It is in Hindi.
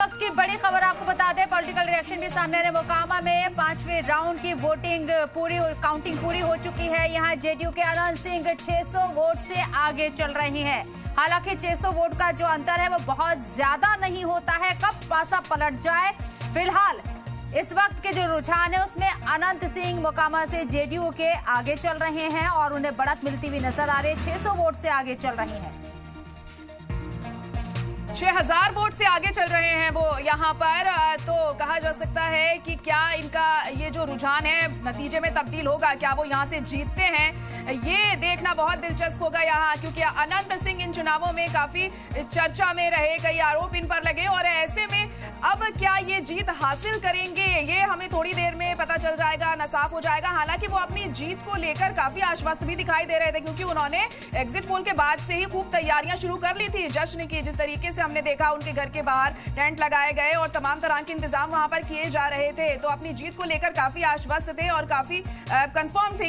वक्त की बड़ी खबर आपको बता दें, पॉलिटिकल रिएक्शन भी सामने आ रहे। मोकामा में 5वें राउंड की काउंटिंग पूरी हो चुकी है। यहां जेडीयू के अनंत सिंह 600 वोट से आगे चल रही हैं। हालांकि 600 वोट का जो अंतर है वो बहुत ज्यादा नहीं होता है, कब पासा पलट जाए। फिलहाल इस वक्त के जो रुझान है उसमें अनंत सिंह मोकामा से जेडीयू के आगे चल रहे हैं और उन्हें बढ़त मिलती हुई नजर आ रही है। 600 वोट से आगे चल रही हैं। 6000 वोट से आगे चल रहे हैं वो यहाँ पर। तो कहा जा सकता है कि क्या इनका ये जो रुझान है नतीजे में तब्दील होगा, क्या वो यहाँ से जीतते हैं, ये देखना बहुत दिलचस्प होगा यहाँ, क्योंकि अनंत सिंह इन चुनावों में काफी चर्चा में रहे, कई आरोप इन पर लगे और ऐसे में अब क्या ये जीत हासिल करेंगे ये हमें थोड़ी देर में पता चल जाएगा, ना साफ हो जाएगा। हालांकि वो अपनी जीत को लेकर काफी आश्वस्त भी दिखाई दे रहे थे, क्योंकि उन्होंने एग्जिट पोल के बाद से ही खूब तैयारियां शुरू कर ली थी जश्न की। जिस तरीके से हमने देखा उनके घर के बाहर टेंट लगाए गए और तमाम तरह के इंतजाम वहां पर किए जा रहे थे, तो अपनी जीत को लेकर काफी आश्वस्त थे और काफी कंफर्म थे।